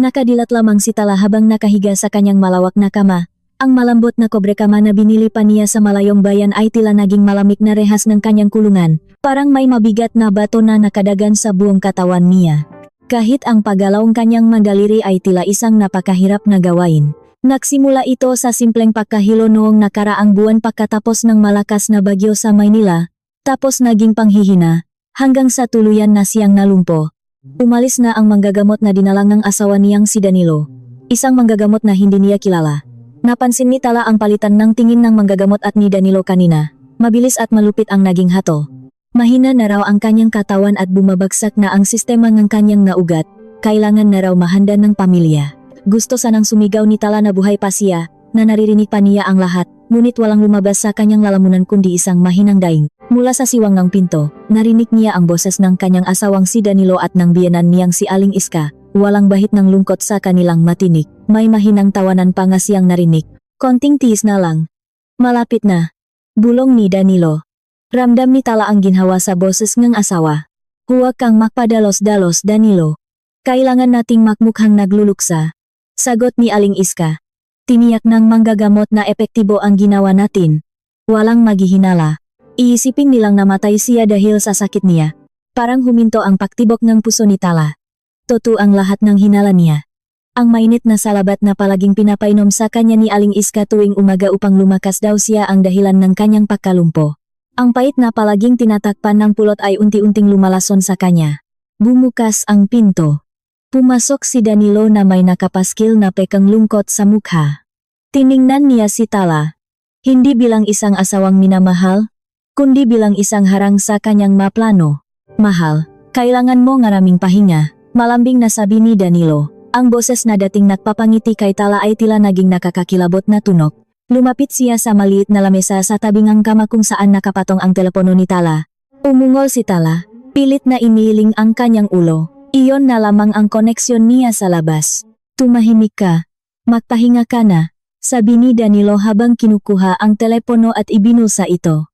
Nakadilat lamang si Tala habang nakahiga sa kanyang malawak na kama. Ang malambot na kobre kama na binili pa niya sa malayong bayan ay tila naging malamig na rehas ng kanyang kulungan. Parang may mabigat na bato na nakadagan sa buong katawan niya. Kahit ang paggalawang kanyang mandaliri ay tila isang napakahirap na gawain. Nagsimula ito sa simpleng pagkahilo noong nakaraang buwan pagkatapos ng malakas na bagyo sa Maynila. Tapos naging panghihina, hanggang sa tuluyan na siyang nalumpo. Umalis na ang manggagamot na dinalang ng asawa niyang si Danilo. Isang manggagamot na hindi niya kilala. Napansin ni Tala ang palitan ng tingin ng manggagamot at ni Danilo kanina. Mabilis at malupit ang naging hatol. Mahina na raw ang kanyang katawan at bumabagsak na ang sistema ng kanyang naugat. Kailangan na raw mahanda ng pamilya. Gusto sanang sumigaw ni Tala na buhay pa siya, na naririnig pa niya ang lahat, ngunit walang lumabas sa kanyang lalamunan kundi isang mahinang daing. Mula sa siwang ng pinto, narinig niya ang boses ng kanyang asawang si Danilo at ng biyenan niyang si Aling Iska. Walang bahit ng lungkot sa kanilang matinik. May mahinang tawanan pa nga siyang narinig. Konting tiis na lang. Malapit na. Bulong ni Danilo. Ramdam ni Tala ang ginhawa sa boses ng asawa. Huwag kang magpadalos-dalos, Danilo. Kailangan nating makmukhang nagluluksa. Sagot ni Aling Iska. Tiniyak ng manggagamot na epektibo ang ginawa natin. Walang maghihinala. Iisipin nilang namatay siya dahil sa sakit niya. Parang huminto ang paktibok ng puso ni Tala. Totoo ang lahat ng hinala niya. Ang mainit na salabat na palaging pinapainom sa kanya ni Aling Iska tuwing umaga upang lumakas daw siya ang dahilan ng kanyang pagkalumpo. Ang pait na palaging tinatakpan ng pulot ay unti-unting lumalason sa kanya. Bumukas ang pinto. Pumasok si Danilo na may nakapaskil na pekang lungkot sa mukha. Tiningnan niya si Tala. Hindi bilang isang asawang minamahal, kundi bilang isang harang sa kanyang maplano. Mahal, kailangan mo ngaraming pahinga, malambing na sabi ni Danilo. Ang boses na dating nagpapangiti kay Tala ay tila naging nakakakilabot na tunok. Lumapit siya sa maliit na lamesa sa tabingang kama kung saan nakapatong ang telepono ni Tala. Umungol si Tala, pilit na iniling ang kanyang ulo. Iyon na lamang ang koneksyon niya sa labas. Tumahimik ka. Magpahinga ka na, sabi ni Danilo habang kinukuha ang telepono at ibinusa ito.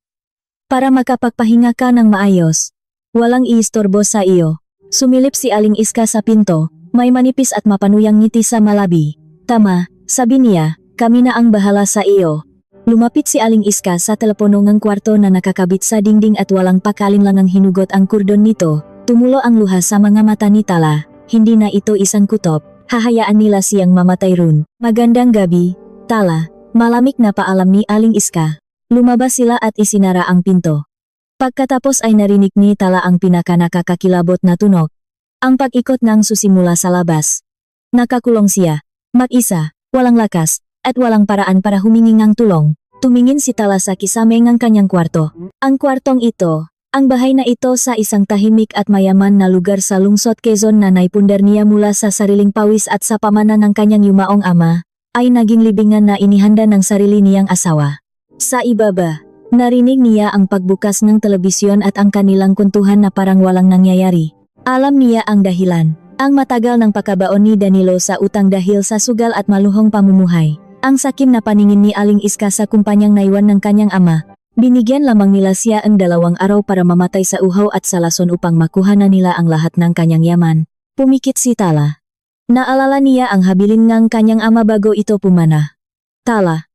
Para makapagpahinga ka ng maayos. Walang iistorbo sa iyo. Sumilip si Aling Iska sa pinto, may manipis at mapanuyang ngiti sa malabi. Tama, sabi niya, kami na ang bahala sa iyo. Lumapit si Aling Iska sa telepono ng kwarto na nakakabit sa dingding at walang pakalinlangang hinugot ang kordon nito. Tumulo ang luha sa mga mata ni Tala. Hindi na ito isang kutob, hahayaan nila siyang mamatay ron. Magandang gabi, Tala, malamig na paalam ni Aling Iska. Lumabas sila at isinara ang pinto. Pagkatapos ay narinig ni Tala ang pinaka-nakakakilabot na tunog. Ang pag-ikot ng susimula sa labas. Nakakulong siya, mag-isa, walang lakas, at walang paraan para humingi ng tulong. Tumingin si Tala sa kisame ng kanyang kwarto. Ang kwartong ito, ang bahay na ito sa isang tahimik at mayaman na lugar sa lungsod Quezon na naipundar niya mula sa sariling pawis at sa pamana ng kanyang yumaong ama, ay naging libingan na inihanda ng sarili niyang asawa. Sa ibaba, narinig niya ang pagbukas ng telebisyon at ang kanilang kuntuhan na parang walang nangyayari. Alam niya ang dahilan, ang matagal ng pagkabaon ni Danilo sa utang dahil sa sugal at maluhong pamumuhay. Ang sakim na paningin ni Aling Iska sa kumpanyang naiwan ng kanyang ama. Binigyan lamang nila siya ang 2 araw para mamatay sa uhaw at sa lason upang makuha na nila ang lahat ng kanyang yaman. Pumikit si Tala. Naalala niya ang habilin ng kanyang ama bago ito pumana. Tala,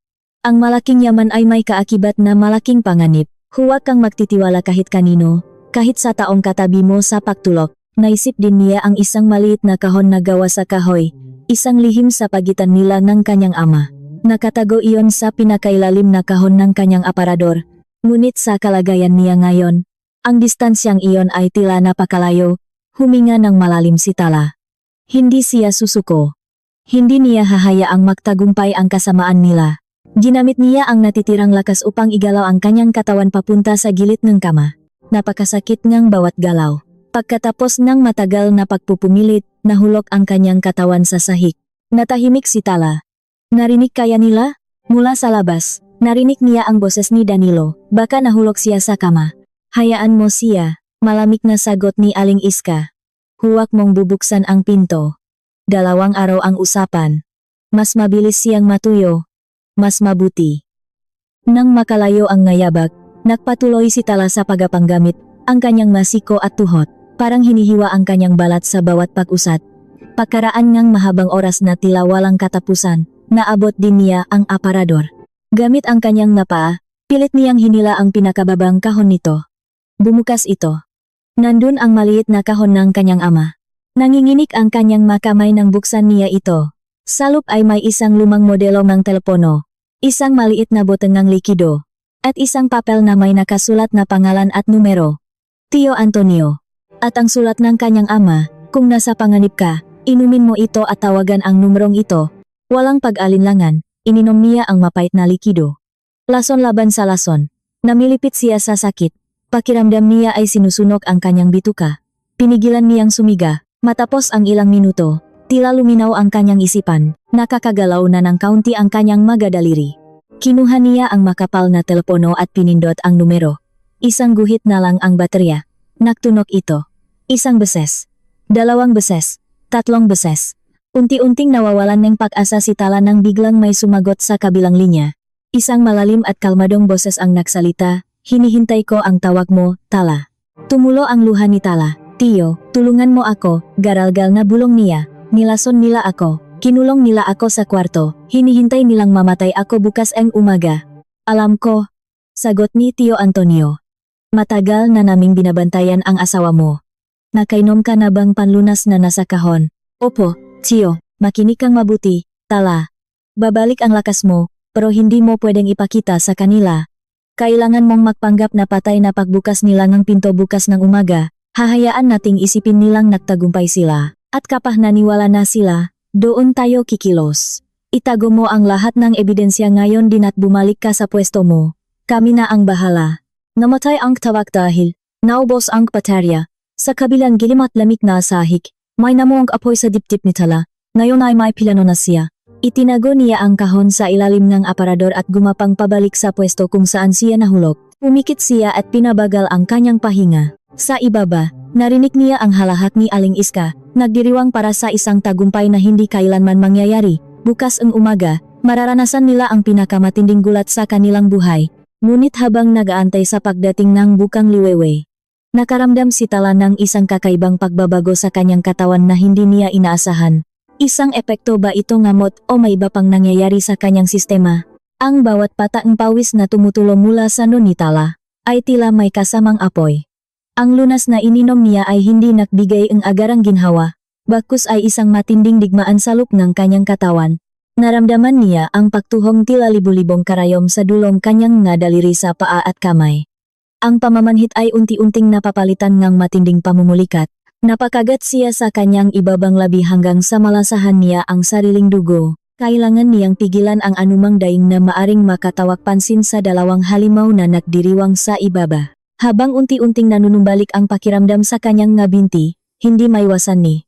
ang malaking yaman ay may kaakibat na malaking panganib. Huwag kang magtitiwala kahit kanino, kahit sa taong katabi mo sa pagtulok. Naisip din niya ang isang maliit na kahon na gawa sa kahoy, isang lihim sa pagitan nila ng kanyang ama. Nakatago iyon sa pinakailalim na kahon ng kanyang aparador. Ngunit sa kalagayan niya ngayon, ang distansyang iyon ay tila napakalayo. Huminga ng malalim si Tala. Hindi siya susuko. Hindi niya hahayaang magtagumpay ang kasamaan nila. Ginamit niya ang natitirang lakas upang igalaw ang kanyang katawan papunta sa gilid ng kama. Napakasakit ngang bawat galaw. Pagkatapos ng matagal na pagpupumilit, nahulog ang kanyang katawan sa sahig. Natahimik si Tala. Narinig kaya nila? Mula sa labas, narinig niya ang boses ni Danilo. Baka nahulog siya sa kama. Hayaan mo siya, malamig na sagot ni Aling Iska. Huwag mong bubuksan ang pinto. 2 araw ang usapan. Mas mabilis siyang matuyo. Mas mabuti. Nang makalayo ang ngayabag, nagpatuloy si Tala sa pagapanggamit, ang kanyang masiko at tuhot. Parang hinihiwa ang kanyang balat sa bawat pag-usat. Pagkaraan ngang mahabang oras na tila walang katapusan, naabot din niya ang aparador. Gamit ang kanyang napaa, pilit niyang hinila ang pinakababang kahon nito. Bumukas ito. Nandun ang maliit na kahon ng kanyang ama. Nanginginig ang kanyang makamay nang buksan niya ito. Sa loob ay may isang lumang modelo ng telepono, isang maliit na botengang likido, at isang papel na may nakasulat na pangalan at numero. Tio Antonio. At ang sulat ng kanyang ama, kung nasa panganib ka, inumin mo ito at tawagan ang numerong ito. Walang pag-alinlangan, ininom niya ang mapait na likido. Lason laban sa lason. Namilipit siya sa sakit. Pakiramdam niya ay sinusunog ang kanyang bituka. Pinigilan niyang sumiga. Matapos ang ilang minuto, tila luminaw ang kanyang isipan, nakakagalaw na ng kaunti ang kanyang magadaliri. Kinuha niya ang makapal na telepono at pinindot ang numero. Isang guhit na lang ang baterya. Nagtunog ito. Isang beses. 2 beses. 3 beses. Unti-unting nawawalan ng pag-asa si Tala nang biglang may sumagot sa kabilang linya. Isang malalim at kalmadong boses ang nagsalita, "Hinihintay ko ang tawag mo, Tala." Tumulo ang luha ni Tala. "Tio, tulungan mo ako," garalgal na bulong niya. "Nilason nila ako, kinulong nila ako sa kwarto, hinihintay nilang mamatay ako bukas ang umaga." "Alam ko," sagot ni Tio Antonio. "Matagal na naming binabantayan ang asawa mo. Nakainom ka na bang panlunas na nasa kahon?" "Opo, Tio, makinig kang mabuti, Tala. Babalik ang lakas mo, pero hindi mo pwedeng ipakita sa kanila. Kailangan mong magpanggap na patay na pagbukas nila ng pinto bukas ng umaga. Hahayaan nating isipin nilang nagtagumpay sila, at kapag naniwala na sila, doon tayo kikilos. Itago mo ang lahat ng ebidensya ngayon din at bumalik ka sa pwesto mo. Kami na ang bahala." Namatay ang tawag dahil naubos ang baterya. Sa kabilang gilim at lamig na sahig, may namuong apoy sa dibdib ni Tala. Ngayon ay may plano na siya. Itinago niya ang kahon sa ilalim ng aparador at gumapang pabalik sa pwesto kung saan siya nahulog. Pumikit siya at pinabagal ang kanyang pahinga. Sa ibaba, narinig niya ang halahak ni Aling Iska, nagdiriwang para sa isang tagumpay na hindi kailanman mangyayari. Bukas ang umaga, mararanasan nila ang pinakamatinding gulat sa kanilang buhay. Ngunit habang nag-aantay sa pagdating ng bukang liwewe, nakaramdam si Tala ng isang kakaibang pagbabago sa kanyang katawan na hindi niya inaasahan. Isang epekto ba ito ngamot o may iba pang nangyayari sa kanyang sistema? Ang bawat pataang pawis na tumutulo mula sa noo ni Tala ay tila may kasamang apoy. Ang lunas na ininom niya ay hindi nagbigay ng agarang ginhawa, bagkus ay isang matinding digmaan sa loob ng kanyang katawan. Naramdaman niya ang pagtuhong tila libu-libong karayom sa dulong kanyang nga daliri sa paa at kamay. Ang pamamanhit ay unti-unting napapalitan ng matinding pamumulikat. Napakagat siya sa kanyang ibabang labi hanggang sa malasahan niya ang sariling dugo. Kailangan niyang pigilan ang anumang daing na maaring makatawag pansin sa 2 halimaw na nagdiriwang sa ibaba. Habang unti-unting nanunumbalik ang pakiramdam sa kanyang nga binti, hindi maiwasan ni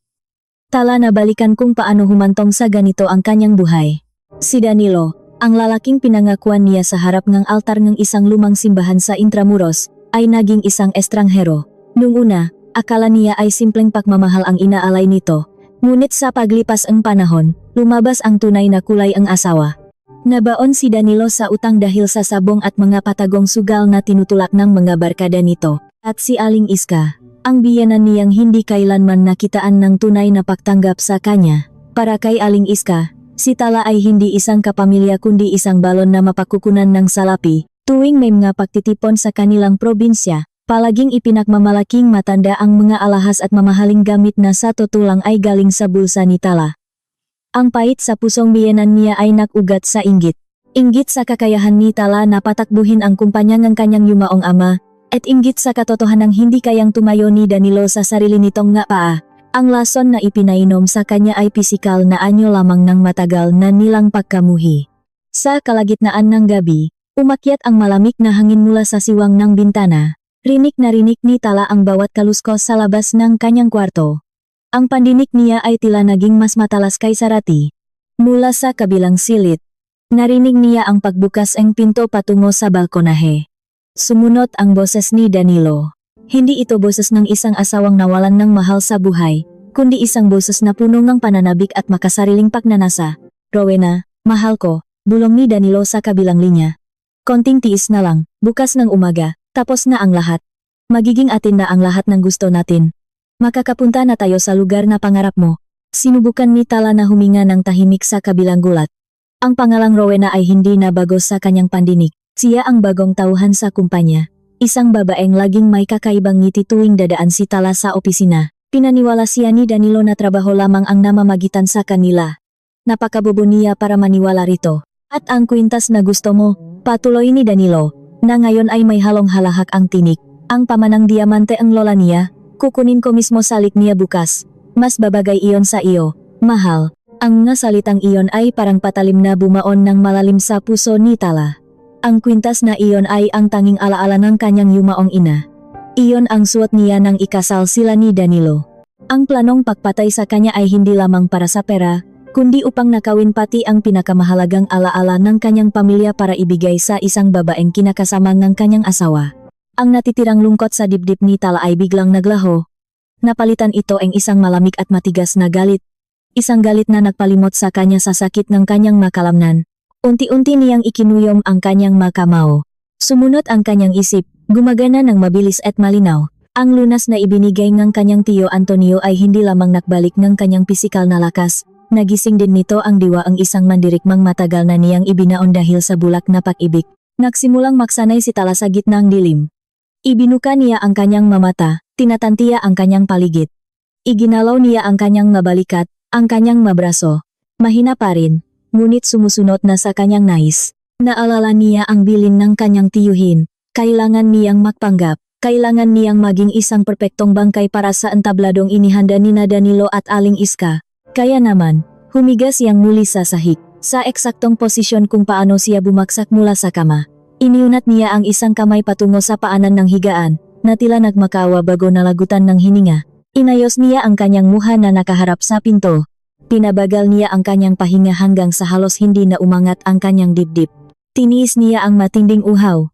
Tala na balikan kung paano humantong sa ganito ang kanyang buhay. Si Danilo, ang lalaking pinangakuan niya sa harap ng altar ng isang lumang simbahan sa Intramuros, ay naging isang estranghero. Nung una, akala niya ay simpleng pagmamahal ang inaalay nito. Ngunit sa paglipas ang panahon, lumabas ang tunay na kulay ang asawa. Nabaon si Danilo sa utang dahil sa sabong at mga patagong sugal na tinutulak ng mga barkada nito. At si Aling Iska, ang biyenan niyang hindi kailanman nakitaan ng tunay na pagtanggap sa kanya. Para kay Aling Iska, si Tala ay hindi isang kapamilya kundi isang balon na mapakukunan ng salapi. Tuwing may mga pagtitipon sa kanilang probinsya, palaging ipinagmamalaking matanda ang mga alahas at mamahaling gamit na sa totoo lang ay galing sa bulsa ni Tala. Ang pait sa pusong biyenan niya ay nakugat sa inggit. Inggit sa kakayahan ni Tala na patakbuhin ang kumpanya ng kanyang yumaong ama, at inggit sa katotohanang hindi kayang tumayo ni Danilo sa sarili nitong nga paa. Ang lason na ipinainom sa kanya ay pisikal na anyo lamang ng matagal na nilang pagkamuhi. Sa kalagitnaan ng gabi, umakyat ang malamig na hangin mula sa siwang ng bintana. Rinig na rinig ni Tala ang bawat kaluskos sa labas ng kanyang kwarto. Ang pandinig niya ay tila naging mas matalas kaysa rati. Mula sa kabilang silid, narinig niya ang pagbukas ng pinto patungo sa balkonahe. Sumunod ang boses ni Danilo. Hindi ito boses ng isang asawang nawalan ng mahal sa buhay, kundi isang boses na puno ng pananabik at makasariling pagnanasa. "Rowena, mahal ko," bulong ni Danilo sa kabilang linya. "Konting tiis na lang, bukas ng umaga, tapos na ang lahat. Magiging atin na ang lahat ng gusto natin. Makakapunta na tayo sa lugar na pangarap mo." Sinubukan ni Tala na huminga ng tahimik sa kabilang gulat. Ang pangalang Rowena ay hindi na bago sa kanyang pandinig. Siya ang bagong tauhan sa kumpanya. Isang babaeng laging may kakaibang ngiti tuwing dadaan si Tala sa opisina. Pinaniwala siya ni Danilo na trabaho lamang ang namamagitan sa kanila. Napakabobo niya para maniwala rito. At ang kwintas na gusto mo, patuloy ni Danilo, na ngayon ay may halong halahak ang tinik. Ang pamanang diamante ang lola niya, kukunin ko mismo salik niya bukas. Mas babagay iyon sa iyo, mahal. Ang nga salitang iyon ay parang patalim na bumaon ng malalim sa puso ni Tala. Ang kwintas na iyon ay ang tanging alaala ng kanyang yumaong ina. Iyon ang suot niya nang ikasal sila ni Danilo. Ang planong pagpatay sa kanya ay hindi lamang para sa pera, kundi upang nakawin pati ang pinakamahalagang alaala ng kanyang pamilya para ibigay sa isang babaeng kinakasama ng kanyang asawa. Ang natitirang lungkot sa dibdib ni Tala ay biglang naglaho. Napalitan ito ang isang malamig at matigas na galit. Isang galit na nagpalimot sa kanya sa sakit ng kanyang makalamnan. Unti-unti niyang ikinuyom ang kanyang makamao. Sumunod ang kanyang isip, gumagana ng mabilis at malinaw. Ang lunas na ibinigay ng kanyang tiyo Antonio ay hindi lamang nakbalik ng kanyang pisikal na lakas. Nagising din nito ang diwa ang isang mandirikmang matagal na niyang ibinaon dahil sa bulak na pag-ibig. Nagsimulang maksanay si Tala sa gitnang dilim. Ibinuka niya ang kanyang mamata, tinatantiya ang kanyang paligid. Iginalaw niya ang kanyang mabalikat, ang kanyang mabraso. Mahina pa rin, ngunit sumusunod na sa kanyang nais. Naalala niya ang bilin ng kanyang tiyuhin. Kailangan niyang magpanggap. Kailangan niyang maging isang perpektong bangkay para sa entabladong inihanda ni Danilo at Aling Iska. Kaya naman, humiga siyang muli sa sahig, sa eksaktong posisyon kung paano siya bumaksak mula sa kama. Iniunat niya ang isang kamay patungo sa paanan ng higaan, na tila nagmakawa bago nalagutan ng hininga. Inayos niya ang kanyang muha na nakaharap sa pinto. Pinabagal niya ang kanyang pahinga hanggang sa halos hindi na umangat ang kanyang dibdib. Tiniis niya ang matinding uhaw.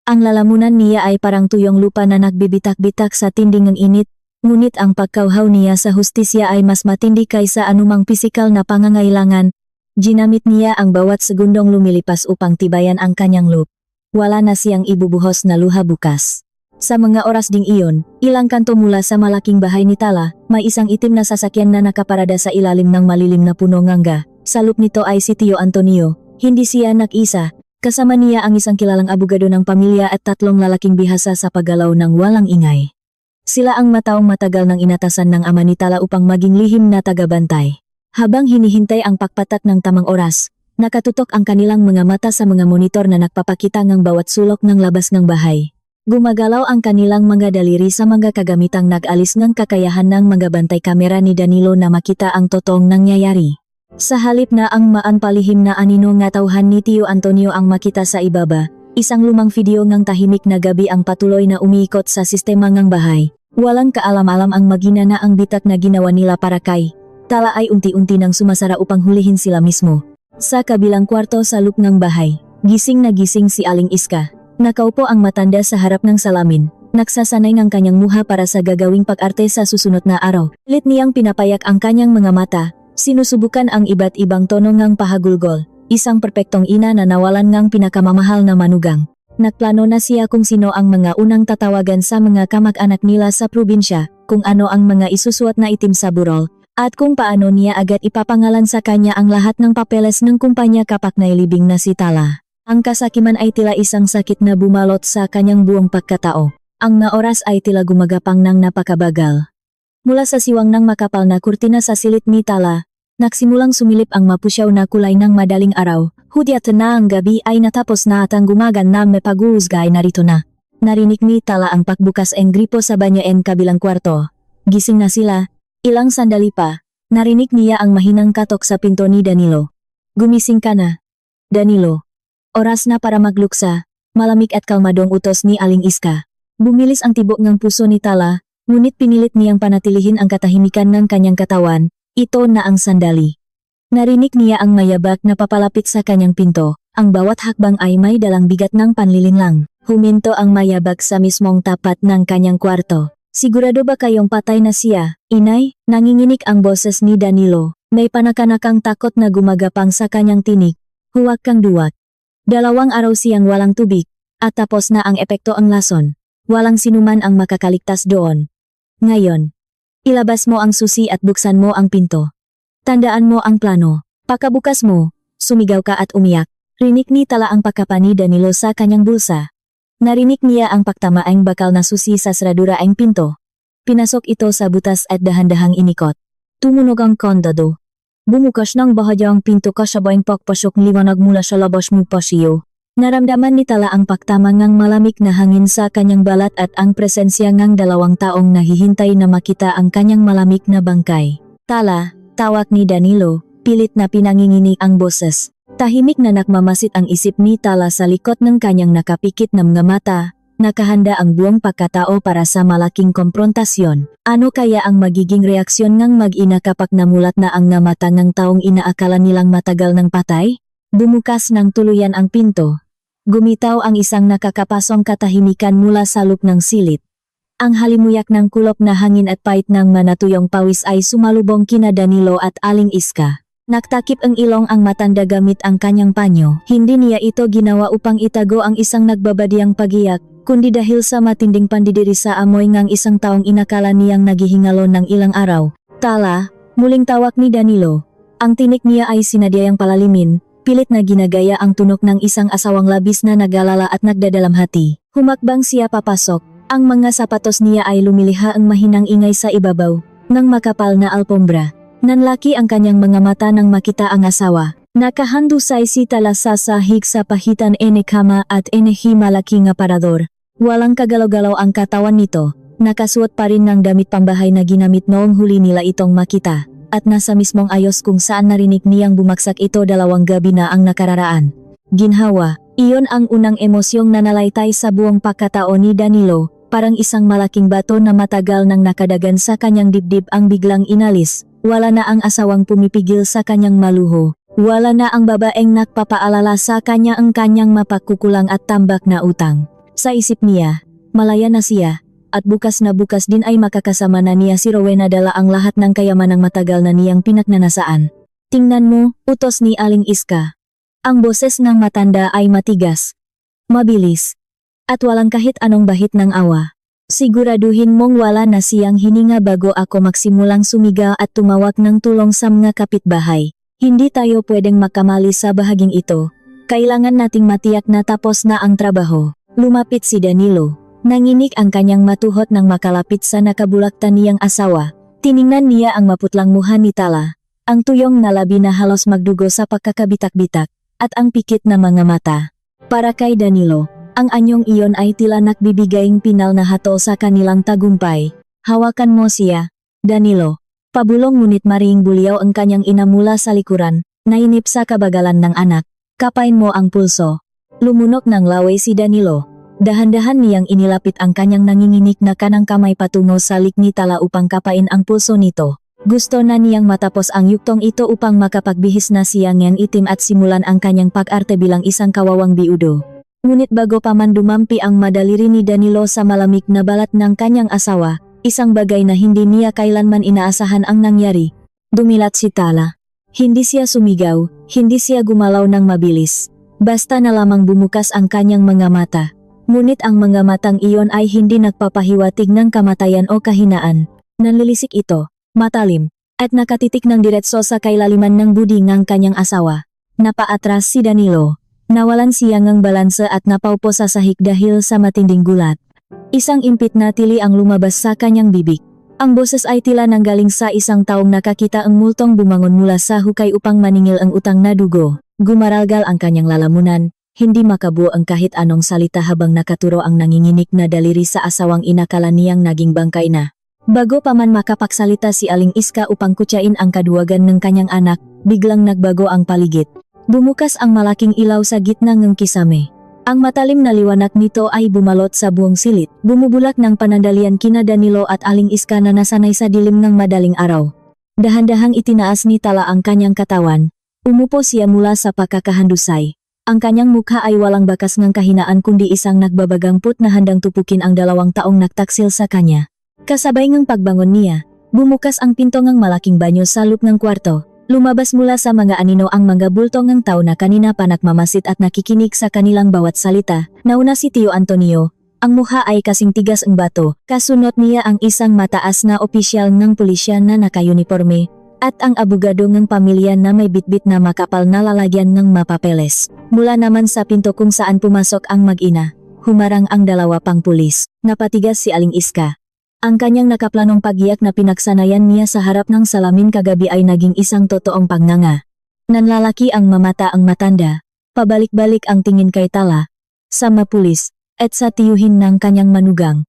Ang lalamunan niya ay parang tuyong lupa na nagbibitak-bitak sa tinding ng init, ngunit ang pagkauhaw niya sa hustisya ay mas matindi kaysa anumang pisikal na pangangailangan. Ginamit niya ang bawat segundong lumilipas upang tibayan ang kanyang loob. Wala na siyang ibubuhos na luha bukas. Sa mga oras ding iyon, ilang kanto mula sa malaking bahay ni Tala, may isang itim na sasakyan na nakaparada sa ilalim ng malilim na puno nganga. Sa loob nito ay si Tio Antonio. Hindi siya nag-isa. Kasama niya ang isang kilalang abogado ng pamilya at 3 lalaking bihasa sa paggalaw ng walang ingay. Sila ang mataong matagal ng inatasan ng ama ni Tala upang maging lihim na tagabantay. Habang hinihintay ang pagpatak ng tamang oras, nakatutok ang kanilang mga mata sa mga monitor na nagpapakita ng bawat sulok ng labas ng bahay. Gumagalaw ang kanilang mga daliri sa mga kagamitang nag-alis ng kakayahan ng mga bantay kamera ni Danilo na makita ang totoong nangyayari. Sa halip na ang maanpalihim na anino nga tauhan ni Tio Antonio ang makita sa ibaba, isang lumang video ng tahimik na gabi ang patuloy na umiikot sa sistema ng bahay. Walang kaalam-alam ang magina na ang bitak na ginawa nila para kay Tala ay unti-unti nang sumasara upang hulihin sila mismo. Sa kabilang kwarto sa loob ng bahay, gising na gising si Aling Iska. Nakaupo ang matanda sa harap ng salamin. Nagsasanay ng kanyang muha para sa gagawing pag-arte sa susunod na araw. Pilit niyang pinapayak ang kanyang mga mata. Sinusubukan ang iba't ibang tono ngang pahagulgol. Isang perpektong ina na nawalan ngang pinakamamahal na manugang. Nagplano na siya kung sino ang mga unang tatawagan sa mga kamag-anak nila sa probinsya, kung ano ang mga isusuot na itim sa burol, at kung paano niya agad ipapangalan sa kanya ang lahat ng papeles ng kumpanya kapag nailibing na si Tala. Ang kasakiman ay tila isang sakit na bumalot sa kanyang buong pagkatao. Ang na oras ay tila gumagapang ng napakabagal. Mula sa siwang ng makapal na kurtina sa silid ni Tala, nagsimulang sumilip ang mapusyaw na kulay ng madaling araw. Hudyat na ang gabi ay natapos na at ang gumagan na may pag-uusgay narito na. Narinig ni Tala ang pagbukas ng gripo sa banyo ng kabilang kwarto. Gising na sila. Ilang sandali pa, narinig niya ang mahinang katok sa pinto ni Danilo. Gumising ka na, Danilo. Oras na para magluksa, malamig at kalmadong utos ni Aling Iska. Bumilis ang tibok ng puso ni Tala, ngunit pinilit niyang panatilihin ang katahimikan ng kanyang katawan. Ito na ang sandali. Narinig niya ang mayabak na papalapit sa kanyang pinto. Ang bawat hakbang ay may dalang bigat ng panlilinlang. Huminto ang mayabak sa mismong tapat ng kanyang kwarto. Sigurado ba kayong patay na siya, inay? Nanginginig ang boses ni Danilo. May panakanakang takot na gumagapang sa kanyang tinig. Huwag kang duwat. 2 araw siyang walang tubig, at tapos na ang epekto ang lason. Walang sinuman ang makakaligtas doon. Ngayon, Ilabas mo ang susi at buksan mo ang pinto. Tandaan mo ang plano. Pagkabukas mo, sumigaw ka at umiyak. Rinig ni Tala ang pagkapa ni Danilo sa kanyang bulsa. Narinig niya ang pagtamaang bakal na susi sa seraduraang pinto. Pinasok ito sa butas at dahan-dahang inikot. Tumunog ang kandado. Bumukas ng bahagyang pinto kasabayang pagpasok liwanag mula sa labas ng pasiyo. Naramdaman ni Tala ang pagtamangang malamig na hangin sa kanyang balat at ang presensya ng dalawang taong nahihintay na makita ang kanyang malamig na bangkay. Tala, tawag ni Danilo, pilit na pinanginginig ang boses. Tahimik na nakmamasid ang isip ni Tala sa likod ng kanyang nakapikit na mga mata, nakahanda ang buong pagkatao para sa malaking komprontasyon. Ano kaya ang magiging reaksyon ng mag-ina kapag namulat na ang namata ng taong inaakala nilang matagal ng patay? Bumukas ng tuluyan ang pinto. Gumitaw ang isang nakakapasong katahimikan mula sa loob ng silid. Ang halimuyak ng kulop na hangin at pait ng manatuyong pawis ay sumalubong kina Danilo at Aling Iska. Naktakip ang ilong ang matanda gamit ang kanyang panyo. Hindi niya ito ginawa upang itago ang isang nagbabadiyang pagiyak, kundi dahil sa matinding pandidiri sa amoy ng isang taong inakala niyang naghihingalo ng ilang araw. Tala, muling tawag ni Danilo. Ang tinik niya ay sinadyayang palalimin, pilit na ginagaya ang tunog ng isang asawang labis na nagalala at nagdadalamhati. Humakbang siya papasok. Ang mga sapatos niya ay lumiliha ang mahinang ingay sa ibabaw ng makapal na alpombra. Nanlaki ang kanyang mga mata nang makita ang asawa. Nakahandusay si Tala sa sahig sa pahitan ene kama at enehi malaki nga parador. Walang kagalaw-galaw ang katawan nito. Nakasuot pa rin ng damit pambahay na ginamit noong huli nila itong makita. At nasa mismong ayos kung saan narinig niyang bumagsak ito 2 gabi na ang nakararaan. Ginhawa, iyon ang unang emosyong nanalaytay sa buong pagkatao ni Danilo. Parang isang malaking bato na matagal nang nakadagan sa kanyang dibdib ang biglang inalis. Wala na ang asawang pumipigil sa kanyang maluho. Wala na ang babaeng nagpapaalala sa kanya ang kanyang mapagkukulang at tambak na utang. Sa isip niya, malaya na siya, at bukas na bukas din ay makakasama na niya si Rowena dala ang lahat ng kayamanang matagal na niyang pinagnanasaan. Tingnan mo, utos ni Aling Iska. Ang boses ng matanda ay matigas, mabilis, at walang kahit anong bahid ng awa. Siguraduhin mong wala na siyang hininga bago ako magsimulang sumigaw at tumawag ng tulong sa mga kapitbahay. Hindi tayo pwedeng makamali sa bahaging ito. Kailangan nating matiyak na tapos na ang trabaho. Lumapit si Danilo. Nanginig ang kanyang matuhot nang makalapit sa nakabulaktan niyang asawa. Tiningnan niya ang maputlang muha ni Tala. Ang tuyong na labi na halos magdugo sa pagkakabitak-bitak, at ang pikit na mga mata. Para kay Danilo, ang anyong iyon ay tila nagbibigayng pinal na hatol sa kanilang tagumpay. Hawakan mo siya, Danilo. Pabulong ngunit maring bulyaw ang kanyang ina mula sa likuran, nainip sa kabagalan ng anak. Kapain mo ang pulso. Lumunok ng laway si Danilo. Dahan-dahan niyang inilapit ang kanyang nanginginig na kanang kamay patungo sa lik ni Tala upang kapain ang pulso nito. Gusto na niyang matapos ang yuktong ito upang makapagbihis na siya ngang itim at simulan ang kanyang pag-arte bilang isang kawawang biudo. Ngunit bago pa man dumampi ang madaliri ni Danilo sa malamig na balat ng kanyang asawa, isang bagay na hindi niya kailanman inaasahan ang nangyari. Dumilat si Tala. Hindi siya sumigaw, hindi siya gumalaw ng mabilis. Basta na lamang bumukas ang kanyang mga mata. Ngunit ang mga matang iyon ay hindi nagpapahiwatig ng kamatayan o kahinaan. Nanlilisik ito, matalim, at nakatitik ng diretso sa kailaliman ng budi ng kanyang asawa. Napaatras si Danilo. Nawalan siya ng balanse at napaupo sa sahig dahil sa matinding gulat. Isang impit na tili ang lumabas sa kanyang bibig. Ang boses ay tila nanggaling sa isang taong nakakita ang multong bumangon mula sa hukay upang maningil ang utang na dugo. Gumaralgal ang kanyang lalamunan, hindi makabuo ang kahit anong salita habang nakaturo ang nanginginig na daliri sa asawang inakala niyang naging bangkay na. Bago pa man makapagsalita si Aling Iska upang kutyain ang kaduwagan ng kanyang anak, biglang nagbago ang paligid. Bumukas ang malaking ilaw sa gitna ng kisame. Ang matalim na liwanag nito ay bumalot sa buong silid, bumubulak ng panandalian kina Danilo at Aling Iska na nasanay sa dilim ng madaling araw. Dahan-dahang itinaas ni Tala ang kanyang katawan. Umupo siya mula sa pagkakahandusay. Ang kanyang mukha ay walang bakas ng kahinaan kundi isang nagbabagamput na handang tupukin ang 2 taong nagtaksil sa kanya. Kasabay ng pagbangon niya, bumukas ang pinto ng malaking banyo sa loob ng kwarto. Lumabas mula sa mga anino ang mga bultong ng tao na kanina pa nagmamasid at nakikinig sa kanilang bawat salita. Nauna si Tio Antonio, Ang mukha ay kasing tigas ang bato, kasunod niya ang isang mataas na opisyal ng pulisya na naka-uniforme, at ang abogado ng pamilya na may bitbit na makapal na lalagyan ng mapapeles. Mula naman sa pinto kung saan pumasok ang mag-ina, humarang ang dalawa pang pulis. Napatigas si Aling Iska. Ang kanyang nakaplanong paggiyak na pinagsanayan niya sa harap ng salamin kagabi ay naging isang totoong pagnganga. Nanlalaki ang mamata ang matanda, pabalik-balik ang tingin kay Tala, sa mapulis, at sa tiyuhin ng kanyang manugang.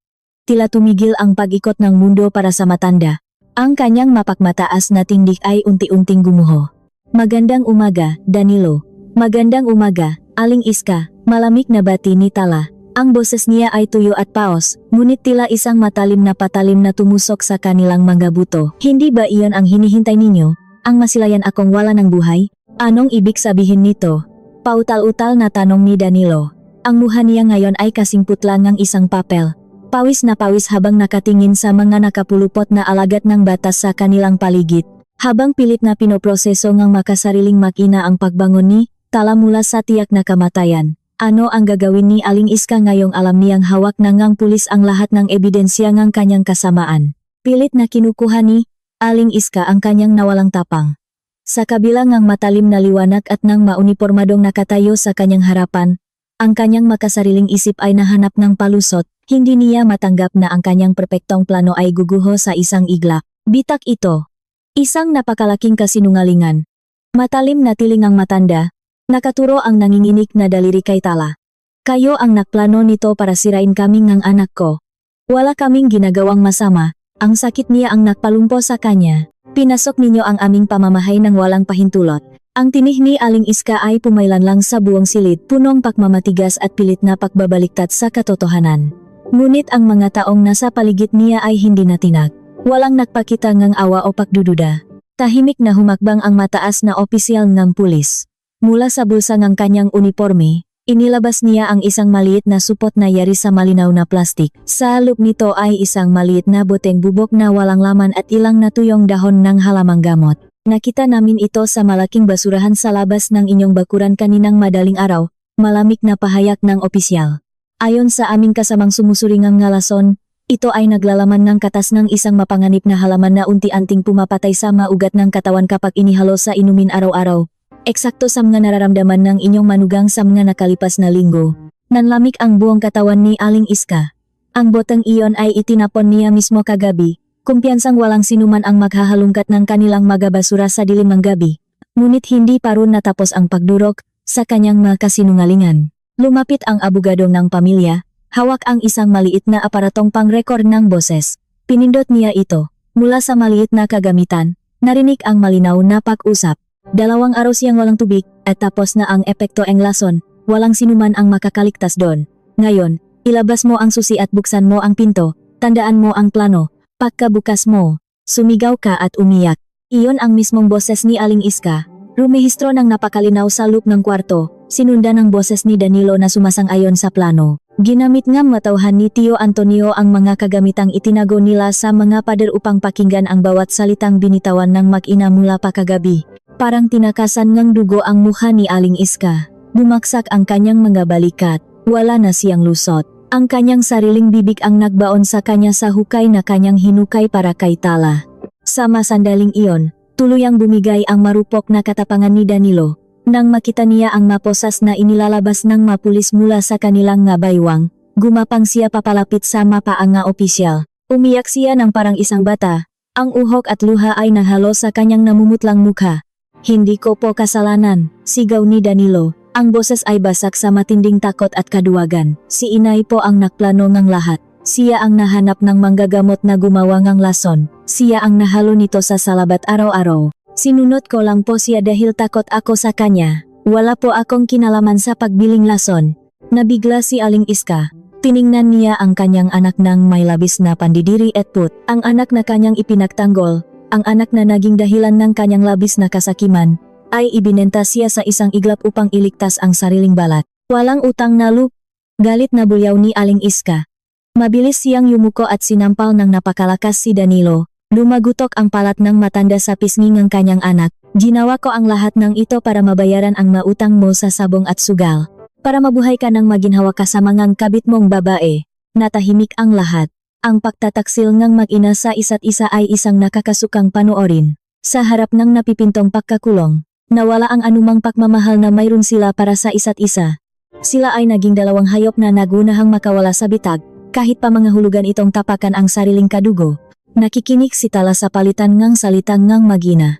Tila tumigil ang pag-ikot ng mundo para sa matanda. Ang kanyang mapagmataas na tindig ay unti-unting gumuho. Magandang umaga, Danilo. Magandang umaga, Aling Iska. Malamig na bati ni Tala. Ang boses niya ay tuyo at paos, ngunit tila isang matalim na patalim na tumusok sa kanilang mga buto. Hindi ba iyon ang hinihintay ninyo? Ang masilayan akong wala ng buhay? Anong ibig sabihin nito? Pautal-utal na tanong ni Danilo. Ang mukha niya ngayon ay kasing putla ng isang papel. Pawis na pawis habang nakatingin sa mga nakapulupot na alagad ng batas sa kanilang paligid. Habang pilit na pinoproseso ng makasariling makina ang pagbangon ni Tala mula sa tiyak na kamatayan. Ano ang gagawin ni Aling Iska ngayong alam niyang hawak na ngang pulis ang lahat ng ebidensya ng kanyang kasamaan? Pilit na kinukuha ni Aling Iska ang kanyang nawalang tapang. Sa kabila ng matalim na liwanag at ng maunipormadong nakatayo sa kanyang harapan, ang kanyang makasariling isip ay nahanap ng palusot. Hindi niya matanggap na ang kanyang perpektong plano ay guguho sa isang iglap. Bitak ito. Isang napakalaking kasinungalingan. Matalim na tiling ang matanda. Nakaturo ang nanginginig na daliri kay Tala. Kayo ang nakplano nito para sirain kaming ng anak ko. Wala kaming ginagawang masama. Ang sakit niya ang nakpalumpo sa kanya. Pinasok ninyo ang aming pamamahay ng walang pahintulot. Ang tinig ni Aling Iska ay pumailan lang sa buong silid, punong pagmamatigas at pilit na pagbabaliktad sa katotohanan. Ngunit ang mga taong nasa paligid niya ay hindi natinag. Walang nagpakita ng awa o pagdududa. Tahimik na humakbang ang mataas na opisyal ng pulis. Mula sa bulsa ng kanyang uniforme, inilabas niya ang isang maliit na supot na yari sa malinaw na plastik. Sa loob nito ay isang maliit na boteng bubok na walang laman at ilang natuyong dahon ng halamang gamot. Nakita namin ito sa malaking basurahan sa labas ng inyong bakuran kaninang madaling araw, malamig na pahayag ng opisyal. Ayon sa aming kasamang sumusuringang ngalason, ito ay naglalaman ng katas ng isang mapanganib na halaman na unti-anting pumapatay sa maugat ng katawan kapag inihalo sa inumin araw-araw. Eksakto sa mga nararamdaman ng inyong manugang sa mga nakalipas na linggo. Nanlamig ang buong katawan ni Aling Iska. Ang boteng iyon ay itinapon niya mismo kagabi. Kumpiyansang walang sinuman ang maghahalungkat ng kanilang magabasura sa dilim ng gabi. Ngunit hindi pa rin natapos ang pagdurok sa kanyang mga kasinungalingan. Lumapit ang abogado ng pamilya, hawak ang isang maliit na aparatong pang-record ng boses. Pinindot niya ito. Mula sa maliit na kagamitan, narinig ang malinaw na pag-usap. 2 araw siyang walang tubig, at tapos na ang epekto ng lason, walang sinuman ang makakaligtas doon. Ngayon, ilabas mo ang susi at buksan mo ang pinto, tandaan mo ang plano. Pagkabukas mo, sumigaw ka at umiyak. Iyon ang mismong boses ni Aling Iska. Rumehistro ng napakalinaw sa loop ng kwarto, sinundan ng boses ni Danilo na sumasang-ayon sa plano. Ginamit ng matauhan ni Tio Antonio ang mga kagamitang itinago nila sa mga pader upang pakinggan ang bawat salitang binitawan ng mag-ina mula pa kagabi. Parang tinakasan ng dugo ang mukha ni Aling Iska. Bumaksak ang kanyang mga balikat. Wala na siyang lusot. Ang kanyang sariling bibig ang nagbaon sa kanya sa hukay na kanyang hinukay para kay Tala. Sa masandaling iyon, tuluyang bumigay ang marupok na katapangan ni Danilo. Nang makita niya ang maposas na inilalabas ng mapulis mula sa kanilang nga baywang, gumapang siya papalapit sa mapaanga opisyal. Umiyak siya ng parang isang bata. Ang uhok at luha ay nahalo sa kanyang namumutlang mukha. Hindi ko po kasalanan, sigaw ni Danilo. Ang boses ay basak sa matinding takot at kaduwagan. Si inay po ang nakplano ng lahat. Siya ang nahanap ng manggagamot na gumawa ng lason. Siya ang nahalo nito sa salabat araw-araw. Sinunod ko lang po siya dahil takot ako sa kanya. Wala po akong kinalaman sa pagbiling lason. Nabigla si Aling Iska. Tiningnan niya ang kanyang anak ng may labis na pandidiri at put. Ang anak na kanyang ipinagtanggol. Ang anak na naging dahilan ng kanyang labis na kasakiman, ay ibinenta siya sa isang iglap upang iligtas ang sariling balat. Walang utang na loob. Galit na bulyaw ni Aling Iska. Mabilis siyang yumuko at sinampal ng napakalakas si Danilo. Lumagutok ang palat ng matanda sa pisngi ng kanyang anak. Ginawa ko ang lahat ng ito para mabayaran ang mautang mo sa sabong at sugal. Para mabuhay ka ng maginhawa ka sa mga kabit mong babae. Natahimik ang lahat. Ang pagtataksil ng mag-ina sa isa't isa ay isang nakakasukang panoorin. Sa harap ng napipintong pagkakulong, nawala ang anumang pagmamahal na mayroon sila para sa isa't isa. Sila ay naging dalawang hayop na nagunahang makawala sa bitag, kahit pa mga hulugan itong tapakan ang sariling kadugo. Nakikinig si Tala sa palitan ng salitang ng mag-ina.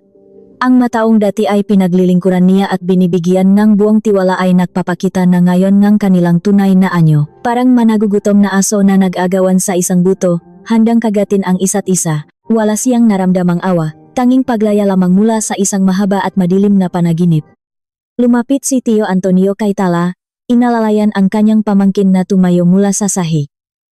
Ang mataong dati ay pinaglilingkuran niya at binibigyan ng buong tiwala ay nagpapakita na ngayon ng kanilang tunay na anyo. Parang managugutom na aso na nag-agawan sa isang buto, handang kagatin ang isa't isa. Wala siyang naramdamang awa, tanging paglaya lamang mula sa isang mahaba at madilim na panaginip. Lumapit si Tio Antonio kay Tala, inalalayan ang kanyang pamangkin na tumayo mula sa sahig.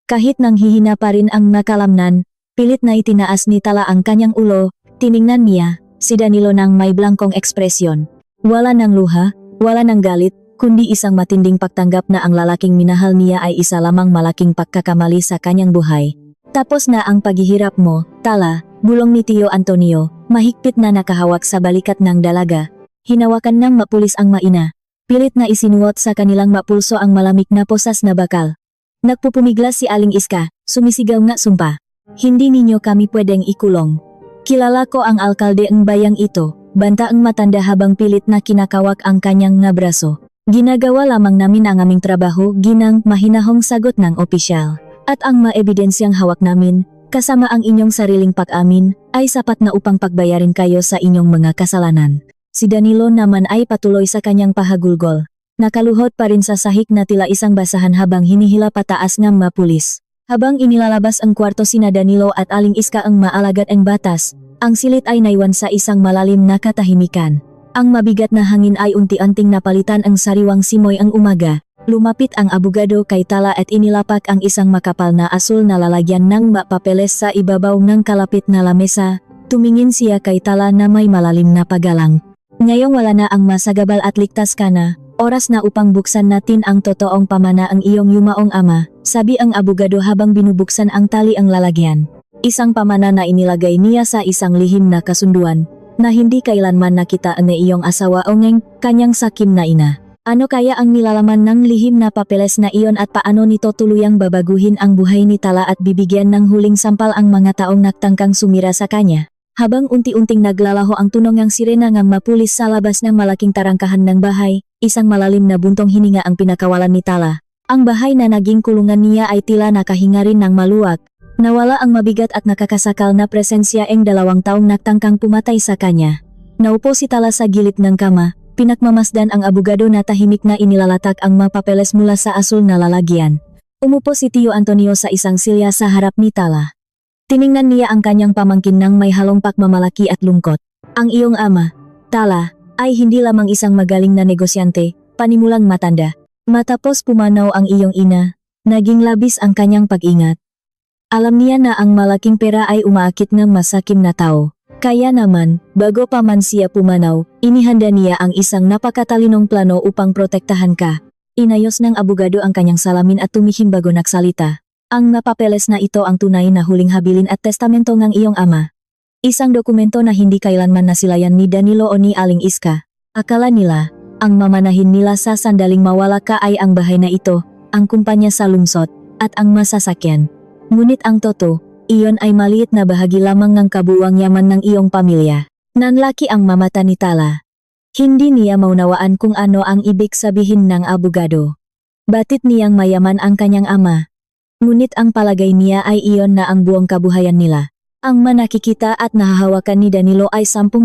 Kahit nang hihina pa rin ang nakalamnan, pilit na itinaas ni Tala ang kanyang ulo, tiningnan niya si Danilo ng may blangkong ekspresyon. Wala ng luha, wala ng galit, kundi isang matinding pagtanggap na ang lalaking minahal niya ay isa lamang malaking pagkakamali sa kanyang buhay. Tapos na ang paghihirap mo, Tala, bulong ni Tio Antonio, mahigpit na nakahawak sa balikat ng dalaga. Hinawakan ng mapulis ang maina. Pilit na isinuot sa kanilang mapulso ang malamig na posas na bakal. Nagpupumiglas si Aling Iska, sumisigaw nga sumpa. Hindi ninyo kami pwedeng ikulong. Kilala ko ang alkalde ng bayang ito, banta ang matanda habang pilit na kinakawak ang kanyang nga braso. Ginagawa lamang namin ang aming trabaho, ginang mahinahong sagot ng opisyal. At ang maebidensyang hawak namin, kasama ang inyong sariling pag-amin, ay sapat na upang pagbayarin kayo sa inyong mga kasalanan. Si Danilo naman ay patuloy sa kanyang pahagulgol. Nakaluhod pa rin sa sahig na tila isang basahan habang hinihila pataas ng mapulis. Habang inilalabas ang kwarto sina Danilo at Aling Iska ang maalagad ang batas, ang silit ay naiwan sa isang malalim na katahimikan. Ang mabigat na hangin ay unti-unting napalitan ang sariwang simoy ang umaga. Lumapit ang abogado kay Tala at inilapak ang isang makapal na asul na lalagyan ng papeles sa ibabaw ng kalapit na lamesa. Tumingin siya kay Tala na may malalim na paggalang. Ngayong wala na ang masagabal at ligtas ka na, oras na upang buksan natin ang totoong pamana ang iyong yumaong ama, sabi ang abogado habang binubuksan ang tali ang lalagyan. Isang pamana na inilagay niya sa isang lihim na kasunduan, na hindi kailanman nakita ang iyong asawa o ng kanyang sakim na ina. Ano kaya ang nilalaman ng lihim na papeles na iyon at paano nito tuluyang babaguhin ang buhay ni Tala at bibigyan ng huling sampal ang mga taong nagtangkang sumira sa kanya? Habang unti-unting naglalaho ang tunog ng sirena ng mapulis sa labas ng malaking tarangkahan ng bahay, isang malalim na buntong hininga ang pinakawalan ni Tala. Ang bahay na naging kulungan niya ay tila nakahinga rin ng maluwag. Nawala ang mabigat at nakakasakal na presensya ng 2 taong nagtangkang pumatay sa kanya. Naupo si Tala sa gilid ng kama, pinakmamasdan ang abogado na tahimik na inilalatak ang mapapeles mula sa asul na lalagyan. Umupo si Tio Antonio sa isang silya sa harap ni Tala. Tiningnan niya ang kanyang pamangkin ng may halong pagmamalaki at lungkot. Ang iyong ama, Tala, ay hindi lamang isang magaling na negosyante, panimulang matanda. Matapos pumanaw ang iyong ina, naging labis ang kanyang pag-ingat. Alam niya na ang malaking pera ay umaakit ng masakim na tao. Kaya naman, bago pa man siya pumanaw, inihanda niya ang isang napakatalinong plano upang protektahan ka. Inayos ng abogado ang kanyang salamin at tumihim bago nagsalita. Ang mapapeles na ito ang tunay na huling habilin at testamento ng iyong ama. Isang dokumento na hindi kailanman nasilayan ni Danilo o ni Aling Iska. Akala nila, ang mamanahin nila sa sandaling mawala ka ay ang bahay na ito, ang kumpanya sa lungsod, at ang masasakyan. Ngunit ang totoo, iyon ay maliit na bahagi lamang ng kabuuang yaman ng iyong pamilya. Nanlaki ang mamata ni Tala. Hindi niya maunawaan kung ano ang ibig sabihin ng abogado. Batit niyang mayaman ang kanyang ama. Ngunit ang palagay niya ay iyon na ang buong kabuhayan nila. Ang manakikita at nahahawakan ni Danilo ay 10%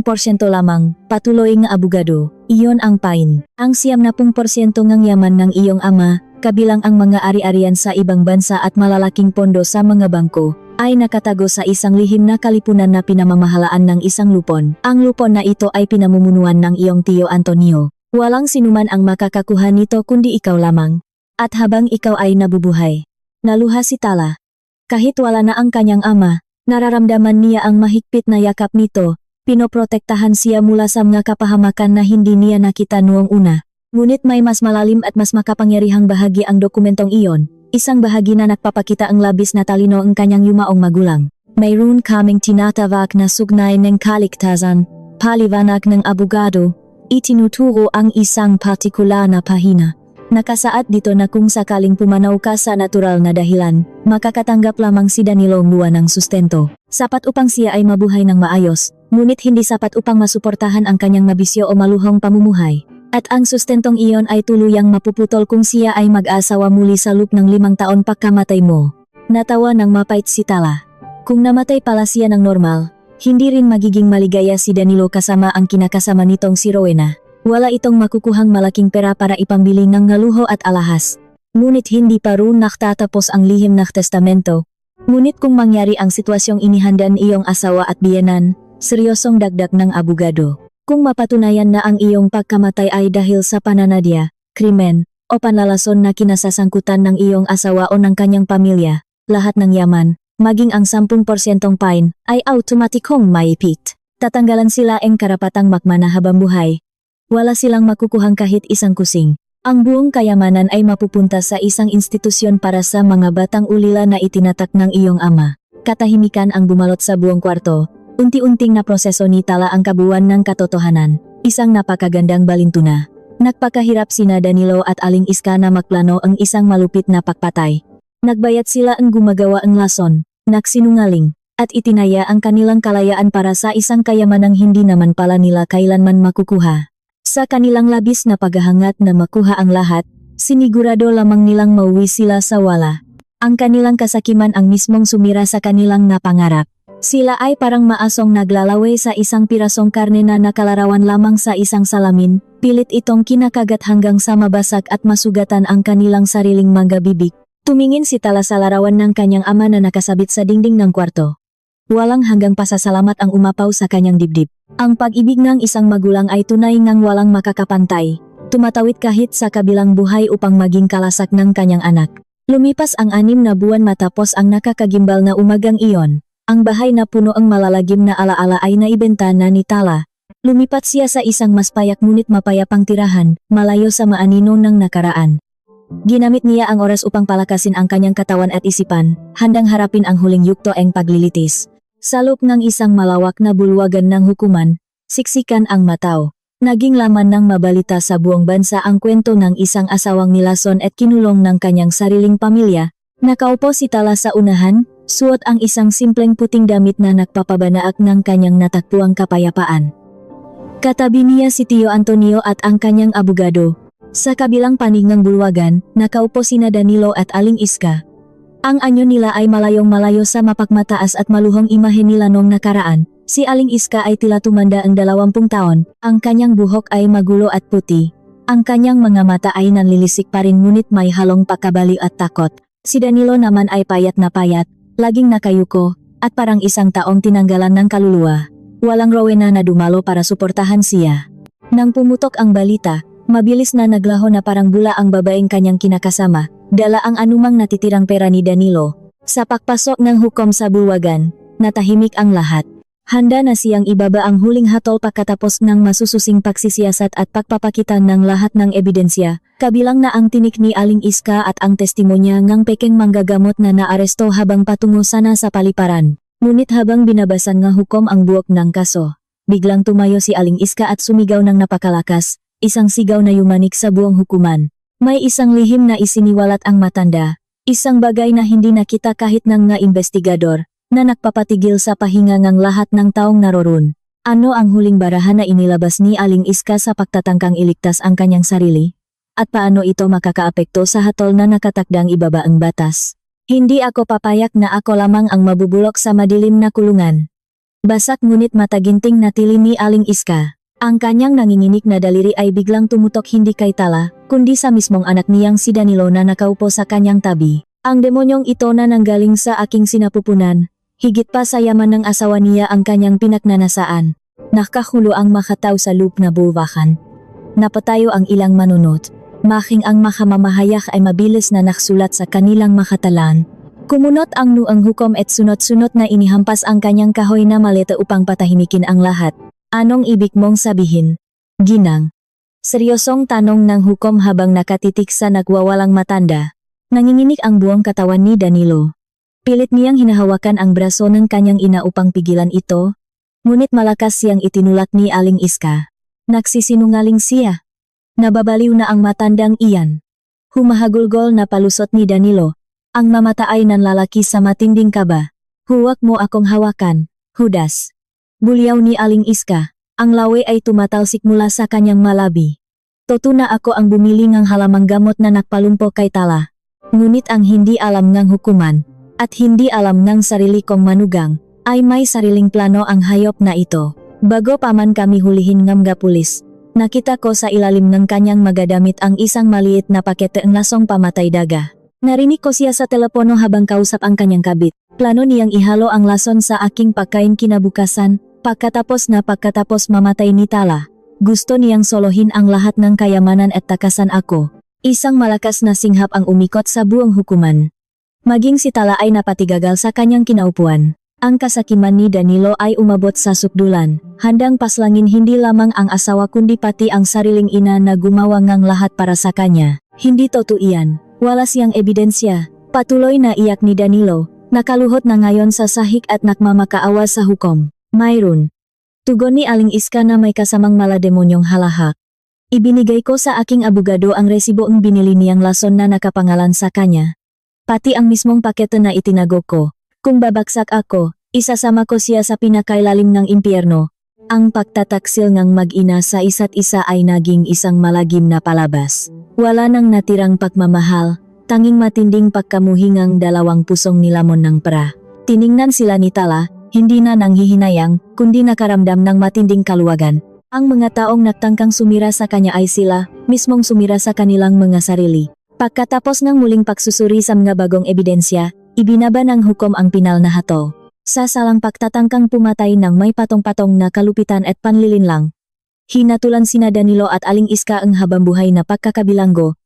lamang, patuloy ng abogado. Iyon ang pain. Ang 70% ng yaman ng iyong ama, kabilang ang mga ari-arian sa ibang bansa at malalaking pondo sa mga bangko, ay nakatago sa isang lihim na kalipunan na pinamamahalaan ng isang lupon. Ang lupon na ito ay pinamumunuan ng iyong Tio Antonio. Walang sinuman ang makakakuha nito kundi ikaw lamang. At habang ikaw ay nabubuhay, naluha si Tala. Kahit wala na ang kanyang ama, nararamdaman niya ang mahigpit na yakap nito. Pinoprotektahan siya mula sa mga kapahamakan na hindi niya nakita noong una. Ngunit may mas malalim at mas makapangyarihang bahagi ang dokumentong iyon. Isang bahagi na nagpapakita ang labis na talino ang kanyang yumaong magulang. Mayroon kaming tinatawag na sugnay ng kaligtasan, paliwanag ng abogado. Itinuturo ang isang partikular na pahina. Nakasaad dito na kung sakaling pumanaw ka sa natural na dahilan, makakatanggap lamang si Danilo buwan ng sustento. Sapat upang siya ay mabuhay ng maayos, ngunit hindi sapat upang masuportahan ang kanyang mabisyo o maluhong pamumuhay. At ang sustentong iyon ay tuluyang mapuputol kung siya ay mag-asawa muli sa loob ng 5 taon pagkamatay mo. Natawa ng mapait si Tala. Kung namatay pala siya ng normal, hindi rin magiging maligaya si Danilo kasama ang kinakasama nitong si Rowena. Wala itong makukuhang malaking pera para ipambili ng ngaluho at alahas. Ngunit hindi pa rin naktatapos ang lihim na testamento. Ngunit kung mangyari ang sitwasyong inihanda ng iyong asawa at biyenan, seryosong dagdag ng abogado. Kung mapatunayan na ang iyong pagkamatay ay dahil sa pananadya, krimen, o panlalason na kinasasangkutan ng iyong asawa o ng kanyang pamilya, lahat ng yaman, maging ang 10% fine, ay automatikong maipit. Tatanggalan sila ang karapatang magmana habang buhay. Wala silang makukuhang kahit isang kusing. Ang buong kayamanan ay mapupunta sa isang institusyon para sa mga batang ulila na itinatak ng iyong ama. Katahimikan ang bumalot sa buong kwarto. Unti-unting na proseso ni Tala ang kabuuan ng katotohanan. Isang napakagandang balintuna. Nagpakahirap sina Danilo at Aling Iska na magplano ang isang malupit na pagpatay. Nagbayad sila ang gumagawa ang lason, nagsinungaling, at itinaya ang kanilang kalayaan para sa isang kayamanang hindi naman pala nila kailanman makukuha. Sa kanilang labis na paghahangat na makuha ang lahat, sinigurado lamang nilang mauwi sila sa wala. Ang kanilang kasakiman ang mismong sumira sa kanilang napangarap. Sila ay parang maasong naglalaway sa isang pirasong karne na nakalarawan lamang sa isang salamin, pilit itong kinakagat hanggang sa mabasag at masugatan ang kanilang sariling mga bibig. Tumingin si Tala sa larawan ng kanyang ama na nakasabit sa dingding ng kwarto. Walang hanggang pasasalamat ang umapaw sa kanyang dibdib. Ang pag-ibig ng isang magulang ay tunay ngang walang makakapantay. Tumatawid kahit sa kabilang buhay upang maging kalasak ng kanyang anak. Lumipas ang 6 na buwan matapos ang nakakagimbal na umagang iyon. Ang bahay na puno ang malalagim na alaala ay naibenta na ni Tala. Lumipat siya sa isang mas payak ngunit mapayapang tirahan, malayo sa maanino ng nakaraan. Ginamit niya ang oras upang palakasin ang kanyang katawan at isipan, handang harapin ang huling yugto ang paglilitis. Sa loob ng isang malawak na bulwagan ng hukuman, siksikan ang mataw. Naging laman ng mabalita sa buong bansa ang kwento ng isang asawang nilason at kinulong ng kanyang sariling pamilya. Nakaupo si Tala sa unahan, suot ang isang simpleng puting damit na nagpapabanaak ng kanyang natakpuang kapayapaan. Katabi niya si Tio Antonio at ang kanyang abogado. Sa kabilang panig ng bulwagan, nakaupo sina Danilo at Aling Iska. Ang anyo nila ay malayong-malayo sa mapagmataas at maluhong imahe nila noong nakaraan. Si Aling Iska ay tila tumanda ang 20 taon, ang kanyang buhok ay magulo at puti. Ang kanyang mga mata ay nanlilisik pa rin ngunit may halong pakabaliw at takot. Si Danilo naman ay payat na payat, laging nakayuko, at parang isang taong tinanggalan ng kaluluwa. Walang Rowena na dumalo para suportahan siya. Nang pumutok ang balita, mabilis na naglaho na parang bula ang babaeng kanyang kinakasama. Dala ang anumang natitirang pera ni Danilo. Sa pagpasok ng hukom sa bulwagan, natahimik ang lahat. Handa na siyang ibaba ang huling hatol pagkatapos ng masususing pagsisiyasat at pagpapakita ng lahat ng ebidensya, kabilang na ang tinik ni Aling Iska at ang testimonya ng pekeng manggagamot na naaresto habang patungo sana sa paliparan. Ngunit habang binabasan ng hukom ang buok ng kaso, biglang tumayo si Aling Iska at sumigaw ng napakalakas, isang sigaw na yumanik sa buong hukuman. May isang lihim na isiniwalat ang matanda, isang bagay na hindi nakita kahit ng nga investigador, na nagpapatigil sa pahinga ng lahat ng taong naroon. Ano ang huling barahan na inilabas ni Aling Iska sa pagtatangkang iligtas ang kanyang sarili? At paano ito makakaapekto sa hatol na nakatakdang ibaba ang batas? Hindi ako papayak na ako lamang ang mabubulok sa madilim na kulungan. Basak ngunit mataginting na tili ni Aling Iska. Ang kanyang nanginginig na daliri ay biglang tumutok hindi kay Tala, kundi sa mismong anak niyang si Danilo na nakaupo sa kanyang tabi. Ang demonyong ito na nanggaling sa aking sinapupunan, higit pa sa yaman ng asawa niya ang kanyang pinagnanasaan. Nakahulo ang makataw sa loop na bulwakan. Napatayo ang ilang manunot. Making ang makamamahayak ay mabilis na naksulat sa kanilang makatalan. Kumunot ang nuang hukom at sunot-sunot na inihampas ang kanyang kahoy na maleta upang patahimikin ang lahat. Anong ibig mong sabihin? Ginang. Seryosong tanong ng hukom habang nakatitik sa nagwawalang matanda. Nanginginig ang buong katawan ni Danilo. Pilit niyang hinahawakan ang braso ng kanyang ina upang pigilan ito. Ngunit malakas siyang itinulak ni Aling Iska. Nagsisinungaling siya. Nababaliw na ang matandang iyan. Humahagulgol na palusot ni Danilo. Ang mamataay ng lalaki sa matinding kaba. Huwag mo akong hawakan, Judas. Bulyaw ni Aling Iska. Ang lawi ay tumatalsik mula sa kanyang malabi. Totoo na ako ang bumili ng halamang gamot na nakpalumpo kay Tala. Ngunit ang hindi alam ng hukuman, at hindi alam ng sarili kong manugang, ay may sariling plano ang hayop na ito. Bago pa man kami hulihin ng mga pulis, nakita ko sa ilalim ng kanyang magadamit ang isang maliit na pakete ng lasong pamatay daga. Narinig ko siya sa telepono habang kausap ang kanyang kabit. Plano niyang ihalo ang lason sa aking pagkain kinabukasan, pagkatapos mamatay ni Tala. Gusto niyang solohin ang lahat ng kayamanan at takasan ako. Isang malakas na singhap ang umikot sa buong hukuman. Maging si Tala ay napatigagal sa kanyang kinaupuan. Ang kasakiman ni Danilo ay umabot sa sukdulan, handang paslangin hindi lamang ang asawa kundi pati ang sariling ina na gumawa ngang lahat para sa kanya. Hindi totoo iyan, wala siyang ebidensya. Patuloy na iyak ni Danilo, nakaluhot na ngayon sa sahig at nakmamakaawa sa hukom. Mayroon. Tugon ni Aling Iska na may kasamang malademonyong halahak. Ibinigay ko sa aking abogado ang resibo ang binili niyang lason na nakapangalan sa kanya. Pati ang mismong pakete na itinago ko. Kung babagsak ako, isasama ko siya sa pinakailalim ng impyerno. Ang pagtataksil ng mag-ina sa isa't isa ay naging isang malagim na palabas. Wala nang natirang pagmamahal, tanging matinding pagkamuhingang dalawang pusong nilamon ng pra. Tiningnan sila ni Tala, hindi na nanghihinayang, kundi nakaramdam ng matinding kaluwagan. Ang mga taong nagtangkang sumira sa kanya ay sila, mismong sumira sa kanilang mga sarili. Pagkatapos ng muling pagsusuri sa mga bagong ebidensya, ibinaba ng hukom ang pinal na hatol. Sa salang pagtatangkang pumatay ng may patong-patong na kalupitan at panlilinlang. Hinatulan sina Danilo at Aling Iska ang habambuhay na pagkakabilanggo.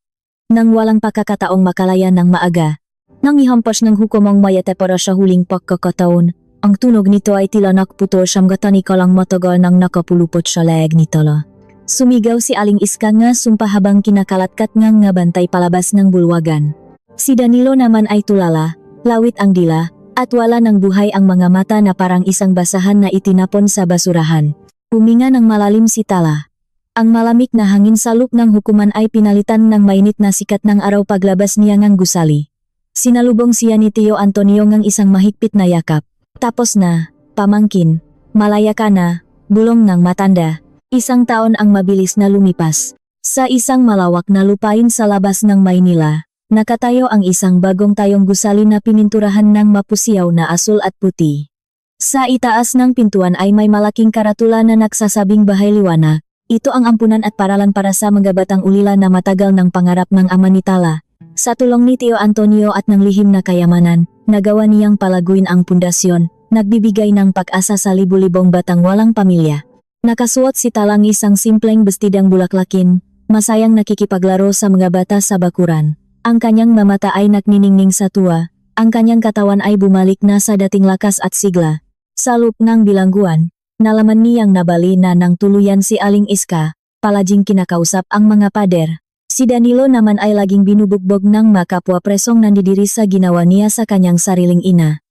Nang walang pagkakataong makalaya ng maaga. Nang ihampas ng hukomong mayate para sa huling pagkakataon, ang tunog nito ay tila nakputol siyang gatani kalang matagal nang nakapulupot sa leeg ni Tala. Sumigaw si Aling Iska nga sumpa habang kinakalatkat nga bantay palabas ng bulwagan. Si Danilo naman ay tulala. Lawit ang dila, at wala ng buhay ang mga mata na parang isang basahan na itinapon sa basurahan. Huminga ng malalim si Tala. Ang malamig na hangin sa loop ng hukuman ay pinalitan ng mainit na sikat ng araw paglabas niya ngang gusali. Sinalubong siya ni Tio Antonio ngang isang mahigpit na yakap. Tapos na, pamangkin, malaya ka na, bulong ng matanda. Isang taon ang mabilis na lumipas. Sa isang malawak na lupain sa labas ng Maynila, nakatayo ang isang bagong tayong gusali na pininturahan ng mapusiyaw na asul at puti. Sa itaas ng pintuan ay may malaking karatula na nagsasabing bahay liwanag. Ito ang ampunan at paralan para sa mga batang ulila na matagal ng pangarap ng ama ni Tala. Sa tulong ni Tio Antonio at ng lihim na kayamanan, nagawa niyang palaguin ang pundasyon, nagbibigay ng pag-asa sa libu-libong batang walang pamilya. Nakasuot si Talang isang simpleng bestidang bulaklakin, masayang nakikipaglaro sa mga bata sa bakuran. Ang kanyang mamata ay nagniningning sa tuwa, ang kanyang katawan ay bumalik na sa dating lakas at sigla. Sa loop ng bilangguan, nalaman niyang nabali na ng tuluyan si Aling Iska, palaging kinakausap ang mga pader. Si Danilo naman ay laging binubugbog ng makapwa presong nandidiri sa ginawa niya sa kanyang sariling ina.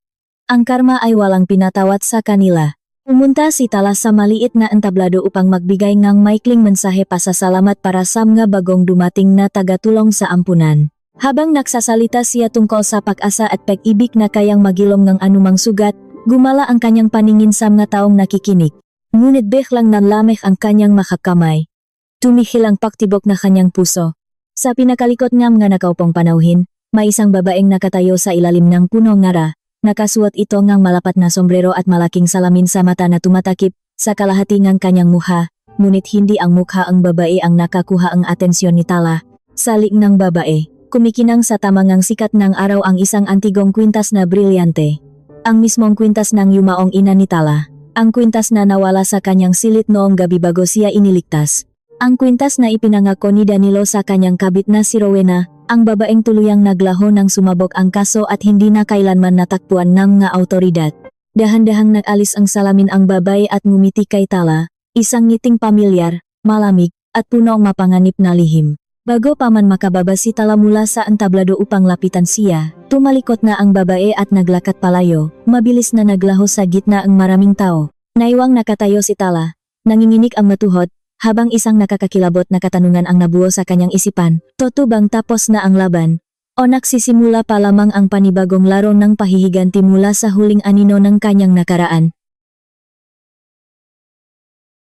Ang karma ay walang pinatawad sa kanila. Pumunta si Tala sa maliit na entablado upang magbigay ng maikling mensahe pasasalamat para sa mga bagong dumating na tagatulong sa ampunan. Habang nagsasalita siya tungkol sa pag-asa at pag-ibig na kayang magilom ng anumang sugat, gumala ang kanyang paningin sa mga taong nakikinig. Ngunit biglang nanlamig ang kanyang makakamay. Tumihil ang pagtibok na kanyang puso. Sa pinakalikot ng mga nakaupong panauhin, may isang babaeng nakatayo sa ilalim ng punong ngara. Nakasuot ito ngang malapat na sombrero at malaking salamin sa mata na tumatakip sa kalahati ng kanyang mukha. Ngunit hindi ang mukha ang babae ang nakakuha ang atensyon ni Tala. Salik ng babae. Kumikinang sa tamangang sikat ng araw ang isang antigong kwintas na brilyante. Ang mismong kwintas ng yumaong ina ni Tala. Ang kwintas na nawala sa kanyang silit noong gabi bago siya iniligtas. Ang kwintas na ipinangako ni Danilo sa kanyang kabit na si Rowena, ang babaeng tuluyang naglaho ng sumabog ang kaso at hindi na kailanman natakpuan ng mga autoridad. Dahan-dahang nag-alis ang salamin ang babae at ngumiti kay Tala, isang ngiting pamilyar, malamig, at punong mapanganib na lihim. Bago pa man makababa si Tala mula sa entablado upang lapitan siya, tumalikot na ang babae at naglakat palayo, mabilis na naglaho sa gitna ang maraming tao. Naiwang nakatayo si Tala, nanginginig ang matuhod, habang isang nakakakilabot na katanungan ang nabuo sa kanyang isipan. Toto bang tapos na ang laban? O nagsisimula pa lamang ang panibagong laro ng pahihiganti mula sa huling anino ng kanyang nakaraan?